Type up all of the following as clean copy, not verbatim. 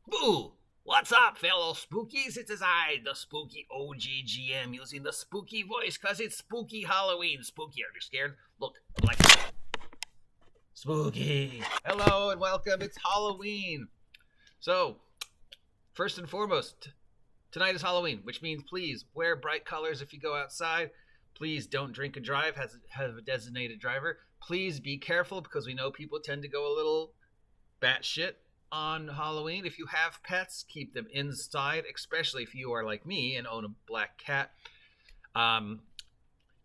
Boo! What's up, fellow spookies? It is I, the spooky OGGM, using the spooky voice because it's spooky Halloween. Spooky, are you scared? Look, like spooky. Hello and welcome. It's Halloween. So, first and foremost, tonight is Halloween, which means please wear bright colors if you go outside. Please don't drink and drive. Have a designated driver. Please be careful because we know people tend to go a little batshit on Halloween. If you have pets, keep them inside, especially if you are like me and own a black cat.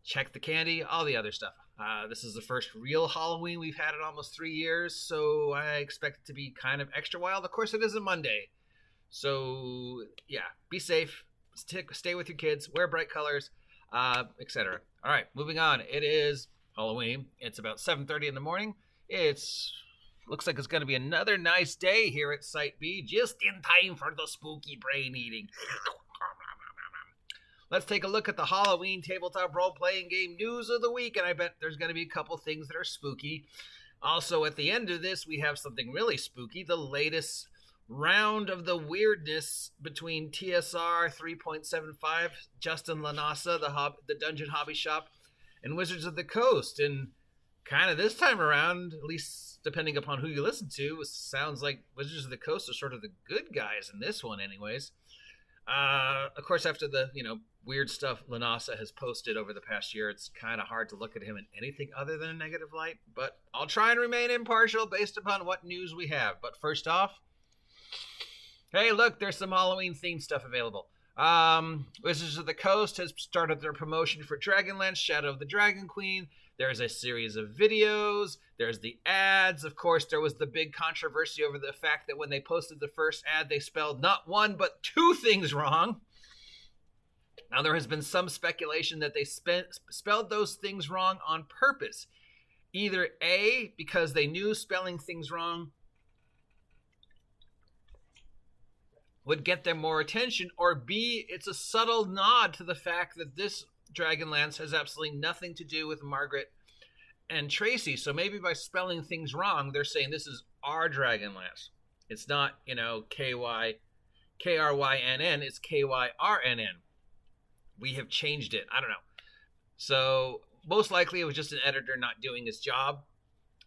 Check the candy, all the other stuff. This is the first real Halloween we've had in almost 3 years, so I expect it to be kind of extra wild. Of course, it is a Monday. So, yeah, be safe. Stay with your kids. Wear bright colors, etc. All right, moving on. It is Halloween. It's about 7:30 in the morning. Looks like it's going to be another nice day here at Site B, just in time for the spooky brain eating. Let's take a look at the Halloween tabletop role-playing game news of the week, and I bet there's going to be a couple things that are spooky. Also, at the end of this, we have something really spooky, the latest round of the weirdness between TSR 3.5, Justin LaNasa, the Dungeon Hobby Shop, and Wizards of the Coast. And kind of this time around, at least depending upon who you listen to, sounds like Wizards of the Coast are sort of the good guys in this one anyways. Of course, after the, weird stuff LaNasa has posted over the past year, it's kind of hard to look at him in anything other than a negative light, but I'll try and remain impartial based upon what news we have. But first off, hey, look, there's some Halloween-themed stuff available. Wizards of the Coast has started their promotion for Dragonlance, Shadow of the Dragon Queen. There's a series of videos. There's the ads. Of course, there was the big controversy over the fact that when they posted the first ad, they spelled not one, but two things wrong. Now, there has been some speculation that they spelled those things wrong on purpose. Either A, because they knew spelling things wrong would get them more attention, or B, it's a subtle nod to the fact that this Dragonlance has absolutely nothing to do with Margaret and Tracy. So maybe by spelling things wrong, they're saying this is our Dragonlance. It's not, K-R-Y-N-N, it's K-Y-R-N-N. We have changed it. I don't know. So most likely it was just an editor not doing his job.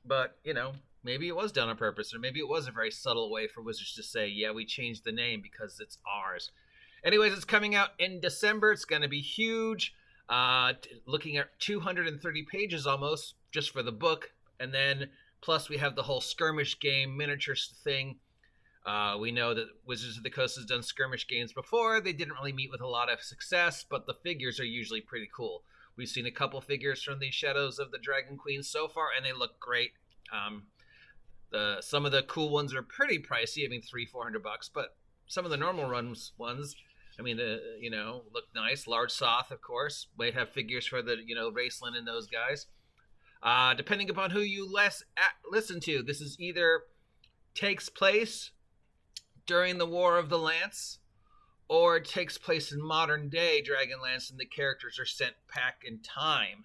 But, maybe it was done on purpose, or maybe it was a very subtle way for Wizards to say, yeah, we changed the name because it's ours. Anyways, it's coming out in December. It's going to be huge. Looking at 230 pages almost just for the book. And then plus we have the whole skirmish game miniatures thing. We know that Wizards of the Coast has done skirmish games before. They didn't really meet with a lot of success, but the figures are usually pretty cool. We've seen a couple figures from the Shadows of the Dragon Queen so far, and they look great. Some of the cool ones are pretty pricey. I mean, $300-400, but some of the normal ones, look nice. Large Soth, of course. Might have figures for the, Raceland and those guys. Depending upon who you listen to, this is either takes place during the War of the Lance, or it takes place in modern day Dragonlance, and the characters are sent back in time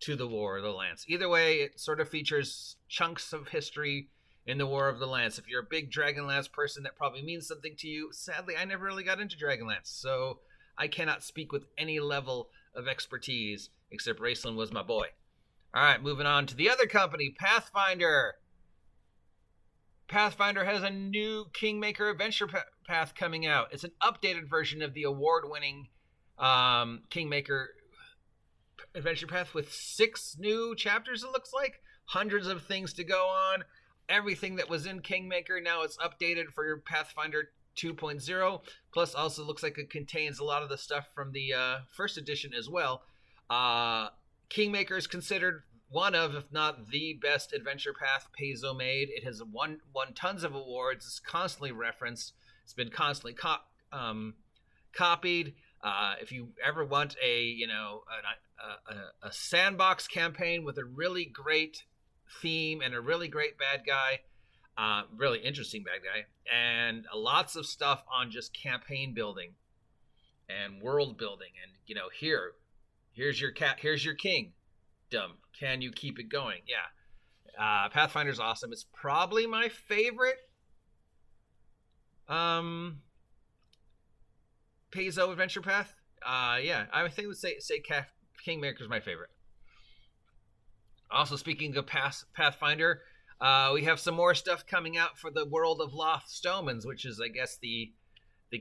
to the War of the Lance. Either way, it sort of features chunks of history in the War of the Lance. If you're a big Dragonlance person, that probably means something to you. Sadly, I never really got into Dragonlance, so I cannot speak with any level of expertise, except Raceland was my boy. All right, moving on to the other company, Pathfinder. Pathfinder has a new Kingmaker Adventure Path coming out. It's an updated version of the award-winning Kingmaker Adventure Path with 6 new chapters, it looks like. Hundreds of things to go on. Everything that was in Kingmaker, now it's updated for your Pathfinder 2.0. Plus, also looks like it contains a lot of the stuff from the first edition as well. Kingmaker is considered one of, if not the best adventure path Paizo made. It has won tons of awards. It's constantly referenced. It's been constantly copied. If you ever want a sandbox campaign with a really great theme and a really great bad guy, really interesting bad guy, and lots of stuff on just campaign building and world building, and here's your king. Can you keep it going? Yeah. Pathfinder's awesome. It's probably my favorite Paizo Adventure Path. Yeah, I think I would say Kingmaker is my favorite. Also, speaking of Pathfinder, we have some more stuff coming out for the world of Loth Stomans, which is, I guess, the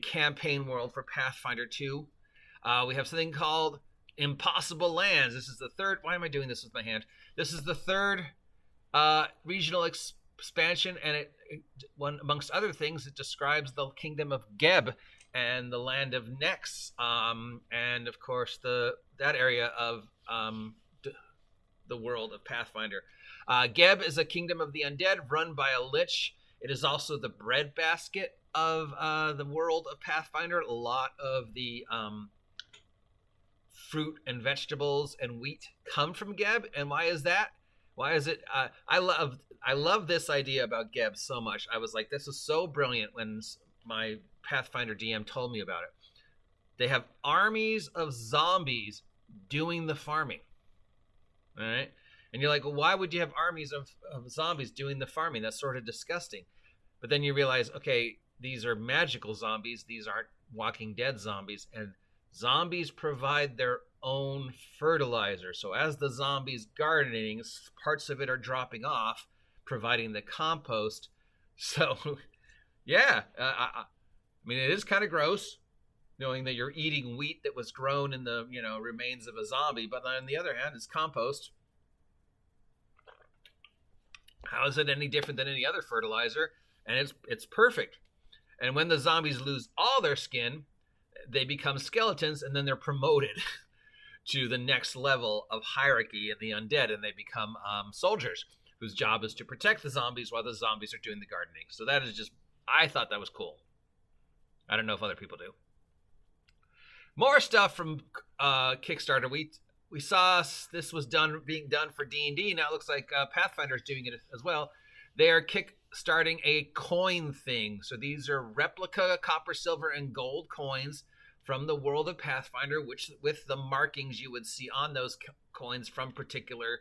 campaign world for Pathfinder 2. We have something called Impossible Lands. This is the third. Why am I doing this with my hand? This is the third regional expansion, and one amongst other things, it describes the kingdom of Geb and the land of Nex, and of course that area of the world of Pathfinder. Geb is a kingdom of the undead run by a lich. It is also the breadbasket of the world of Pathfinder. A lot of the fruit and vegetables and wheat come from Geb. And why is that? Why is it? I love this idea about Geb so much. I was like, this is so brilliant when my Pathfinder DM told me about it. They have armies of zombies doing the farming. All right. And you're like, well, why would you have armies of zombies doing the farming? That's sort of disgusting. But then you realize, okay, these are magical zombies. These aren't Walking Dead zombies. And zombies provide their own fertilizer. So as the zombies gardening, parts of it are dropping off, providing the compost. So, yeah, I mean, it is kind of gross knowing that you're eating wheat that was grown in the, remains of a zombie. But on the other hand, it's compost. How is it any different than any other fertilizer? And it's perfect. And when the zombies lose all their skin, they become skeletons, and then they're promoted to the next level of hierarchy in the undead, and they become soldiers whose job is to protect the zombies while the zombies are doing the gardening. So that is I thought that was cool. I don't know if other people do. More stuff from Kickstarter. We saw this was being done for D&D. Now it looks like Pathfinder is doing it as well. They are kickstarting a coin thing. So these are replica copper, silver, and gold coins from the world of Pathfinder, which with the markings you would see on those coins from particular,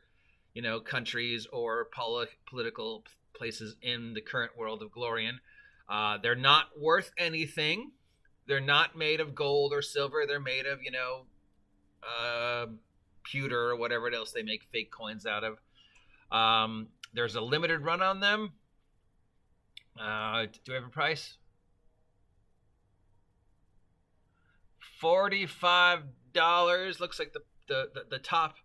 countries or political places in the current world of Glorian. They're not worth anything. They're not made of gold or silver. They're made of, pewter or whatever else they make fake coins out of. There's a limited run on them. Do I have a price? $45. Looks like the top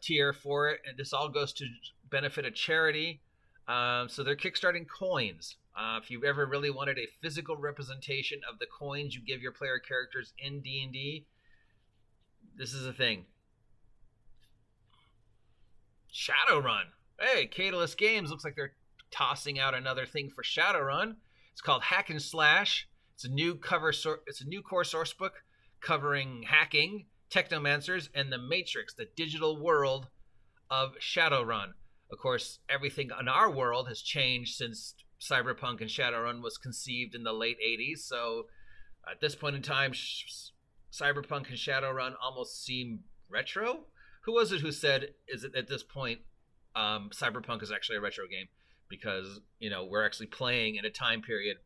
tier for it, and this all goes to benefit a charity. So they're kickstarting coins. If you've ever really wanted a physical representation of the coins you give your player characters in D&D, this is a thing. Shadowrun. Hey, Catalyst Games looks like they're tossing out another thing for Shadowrun. It's called Hack and Slash. It's a new core source book covering hacking, technomancers, and the Matrix, the digital world of Shadowrun. Of course, everything in our world has changed since Cyberpunk and Shadowrun was conceived in the late 80s. So at this point in time, Cyberpunk and Shadowrun almost seem retro. Who was it who said, is it at this point, Cyberpunk is actually a retro game? Because, we're actually playing in a time period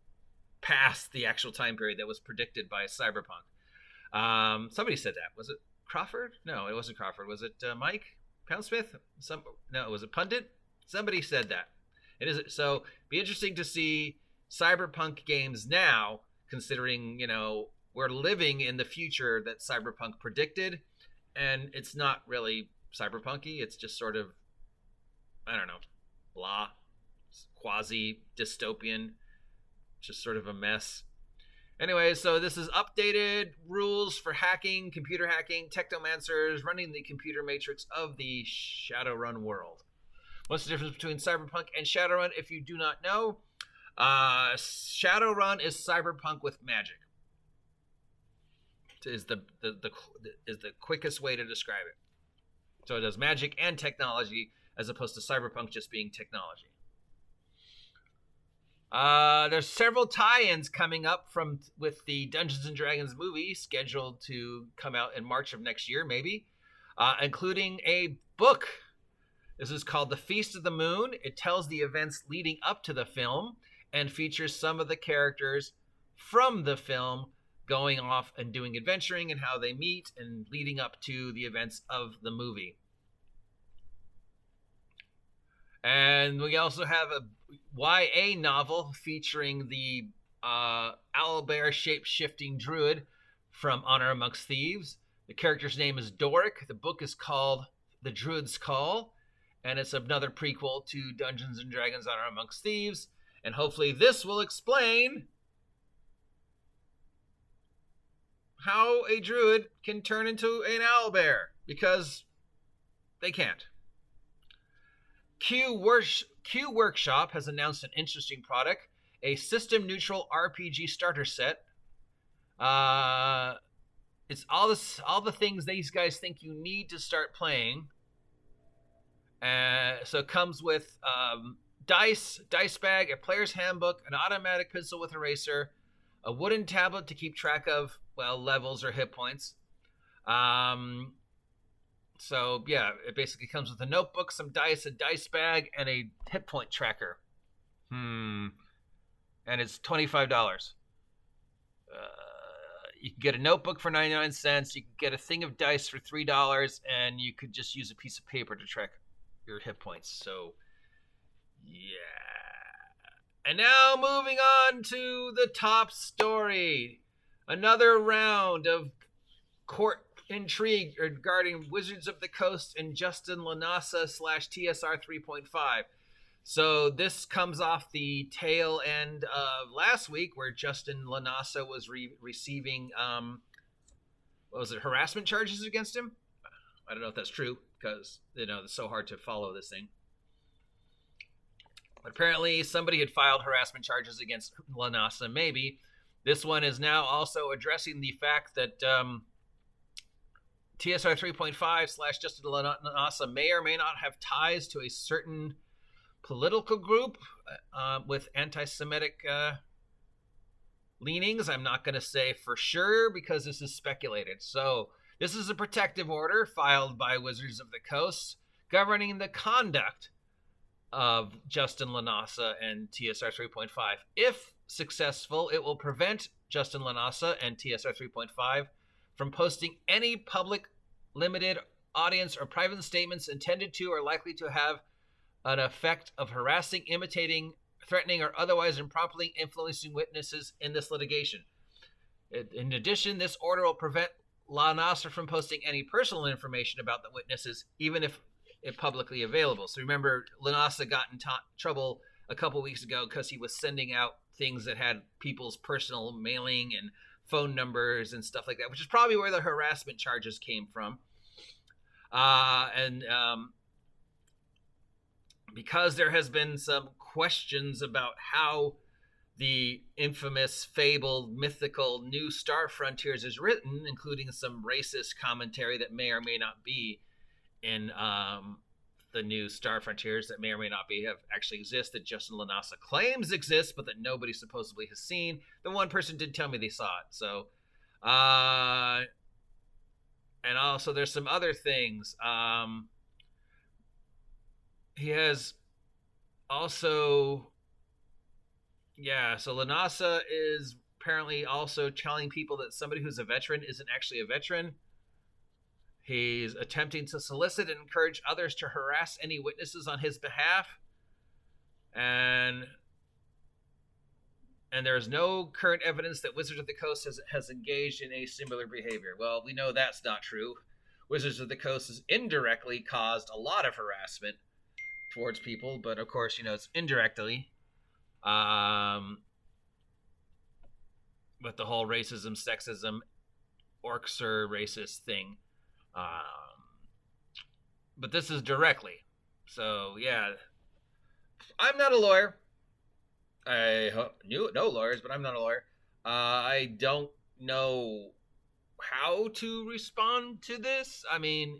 past the actual time period that was predicted by Cyberpunk. Somebody said that. Was it Crawford? No, it wasn't Crawford. Was it Mike Poundsmith? No, was it Pundit? Somebody said that. It is. So be interesting to see Cyberpunk games now, considering, we're living in the future that Cyberpunk predicted, and it's not really cyberpunky. It's just sort of, I don't know, blah, quasi dystopian, just sort of a mess. Anyway, so this is updated rules for hacking, computer hacking, technomancers, running the computer matrix of the Shadowrun world. What's the difference between Cyberpunk and Shadowrun? If you do not know, Shadowrun is Cyberpunk with magic. Is the quickest way to describe it. So it does magic and technology as opposed to Cyberpunk just being technology. There's several tie-ins coming up with the Dungeons and Dragons movie scheduled to come out in March of next year, maybe, including a book. This is called The Feast of the Moon. It tells the events leading up to the film, and features some of the characters from the film going off and doing adventuring and how they meet and leading up to the events of the movie. And we also have a YA novel featuring the owlbear shape-shifting druid from Honor Amongst Thieves. The character's name is Doric. The book is called The Druid's Call, and it's another prequel to Dungeons and Dragons Honor Amongst Thieves. And hopefully this will explain how a druid can turn into an owlbear, because they can't. Q Workshop has announced an interesting product, a system-neutral RPG starter set. It's all the things these guys think you need to start playing. So it comes with dice bag, a player's handbook, an automatic pencil with eraser, a wooden tablet to keep track of, levels or hit points. So, yeah, it basically comes with a notebook, some dice, a dice bag, and a hit point tracker. And it's $25. You can get a notebook for 99 cents. You can get a thing of dice for $3, and you could just use a piece of paper to track your hit points. So, yeah. And now moving on to the top story. Another round of court intrigue regarding Wizards of the Coast and Justin LaNasa / TSR 3.5. So this comes off the tail end of last week, where Justin LaNasa was receiving harassment charges against him. I don't know if that's true, because it's so hard to follow this thing. But apparently somebody had filed harassment charges against LaNasa. Maybe this one is now also addressing the fact that TSR 3.5 / Justin LaNasa may or may not have ties to a certain political group with anti-Semitic leanings. I'm not going to say for sure, because this is speculated. So this is a protective order filed by Wizards of the Coast governing the conduct of Justin LaNasa and TSR 3.5. If successful, it will prevent Justin LaNasa and TSR 3.5 from posting any public, limited, audience, or private statements intended to or likely to have an effect of harassing, imitating, threatening, or otherwise improperly influencing witnesses in this litigation. In addition, this order will prevent LaNasa from posting any personal information about the witnesses, even if publicly available. So remember, LaNasa got in trouble a couple weeks ago because he was sending out things that had people's personal mailing and phone numbers and stuff like that, which is probably where the harassment charges came from. Because there has been some questions about how the infamous, fabled, mythical New Star Frontiers is written, including some racist commentary that may or may not be in the New Star Frontiers, that may or may not have actually exist, that Justin LaNasa claims exist, but that nobody supposedly has seen. The one person did tell me they saw it. So, and also there's some other things. He has also, so LaNasa is apparently also telling people that somebody who's a veteran isn't actually a veteran. He's attempting to solicit and encourage others to harass any witnesses on his behalf. And there is no current evidence that Wizards of the Coast has engaged in a similar behavior. Well, we know that's not true. Wizards of the Coast has indirectly caused a lot of harassment towards people, but of course, it's indirectly. With the whole racism, sexism, orcs are racist thing. But this is directly. So, yeah. I'm not a lawyer. I knew no lawyers, but I'm not a lawyer. I don't know how to respond to this. I mean,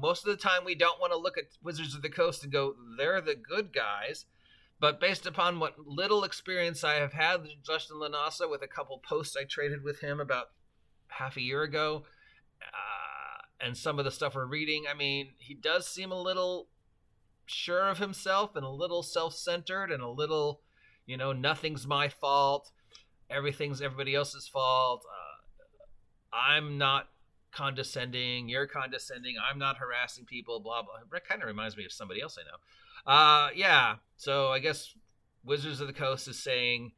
most of the time we don't want to look at Wizards of the Coast and go, they're the good guys. But based upon what little experience I have had with Justin LaNasa, with a couple posts I traded with him about half a year ago, and some of the stuff we're reading, I mean, he does seem a little sure of himself and a little self-centered and a little, nothing's my fault. Everything's everybody else's fault. I'm not condescending. You're condescending. I'm not harassing people. Blah blah. That kind of reminds me of somebody else I know. Yeah. So I guess Wizards of the Coast is saying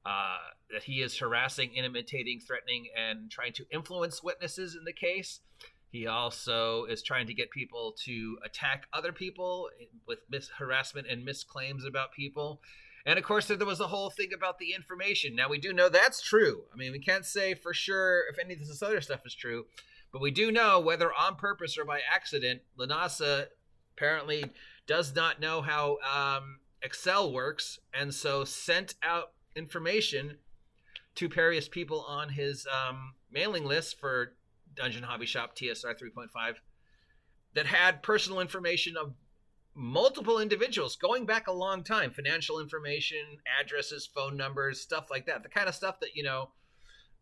that he is harassing, intimidating, threatening, and trying to influence witnesses in the case. He also is trying to get people to attack other people with harassment and misclaims about people. And of course, there was the whole thing about the information. Now, we do know that's true. I mean, we can't say for sure if any of this other stuff is true, but we do know, whether on purpose or by accident, LaNasa apparently does not know how Excel works, and so sent out information to various people on his mailing list for Dungeon Hobby Shop TSR 3.5 that had personal information of multiple individuals going back a long time, financial information, addresses, phone numbers, stuff like that, the kind of stuff that,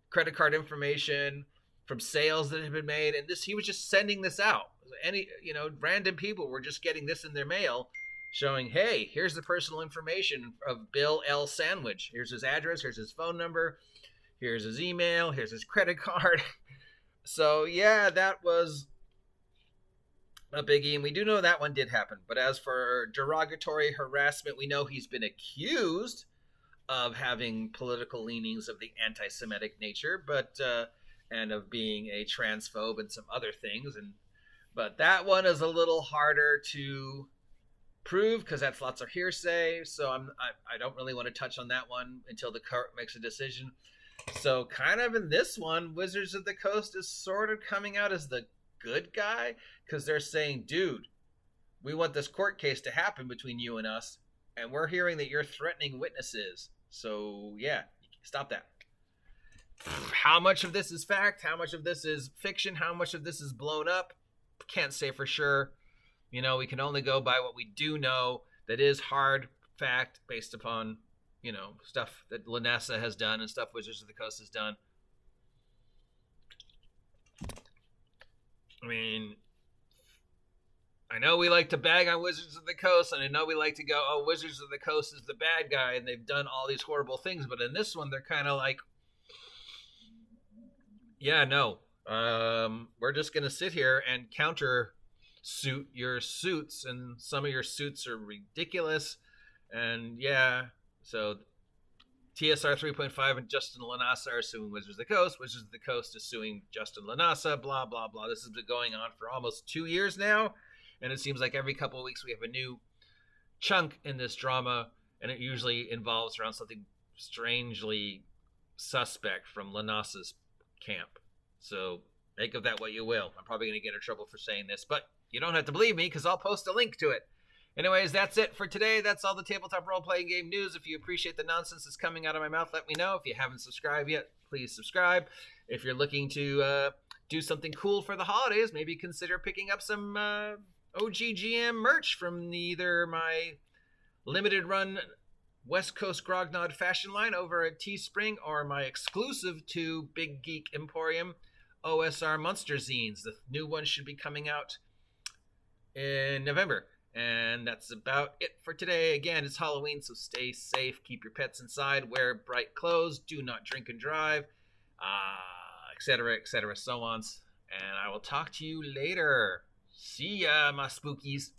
credit card information from sales that had been made. And he was just sending this out. Random people were just getting this in their mail showing, hey, here's the personal information of Bill L. Sandwich. Here's his address, here's his phone number, here's his email, here's his credit card. So yeah, that was a biggie, and we do know that one did happen. But as for derogatory harassment, we know he's been accused of having political leanings of the anti-Semitic nature, and of being a transphobe and some other things. But that one is a little harder to prove because that's lots of hearsay. So I don't really want to touch on that one until the court makes a decision. So kind of in this one, Wizards of the Coast is sort of coming out as the good guy, because they're saying, dude, we want this court case to happen between you and us, and we're hearing that you're threatening witnesses. So yeah, stop that. How much of this is fact? How much of this is fiction? How much of this is blown up? Can't say for sure. We can only go by what we do know that is hard fact based upon, stuff that LaNasa has done and stuff Wizards of the Coast has done. I mean, I know we like to bag on Wizards of the Coast, and I know we like to go, oh, Wizards of the Coast is the bad guy, and they've done all these horrible things. But in this one, they're kind of like, yeah, no, we're just going to sit here and counter suit your suits, and some of your suits are ridiculous. And yeah, so TSR 3.5 and Justin LaNasa are suing Wizards of the Coast. Wizards of the Coast is suing Justin LaNasa, blah, blah, blah. This has been going on for almost 2 years now, and it seems like every couple of weeks we have a new chunk in this drama, and it usually involves around something strangely suspect from LaNasa's camp. So make of that what you will. I'm probably going to get in trouble for saying this, but you don't have to believe me because I'll post a link to it. Anyways, that's it for today. That's all the tabletop role-playing game news. If you appreciate the nonsense that's coming out of my mouth, let me know. If you haven't subscribed yet, please subscribe. If you're looking to do something cool for the holidays, maybe consider picking up some OGGM merch from either my limited run West Coast Grognard Fashion line over at Teespring, or my exclusive to Big Geek Emporium OSR Monster Zines. The new one should be coming out in November. And that's about it for today. Again, it's Halloween, so stay safe. Keep your pets inside. Wear bright clothes. Do not drink and drive, etc., so on. And I will talk to you later. See ya, my spookies.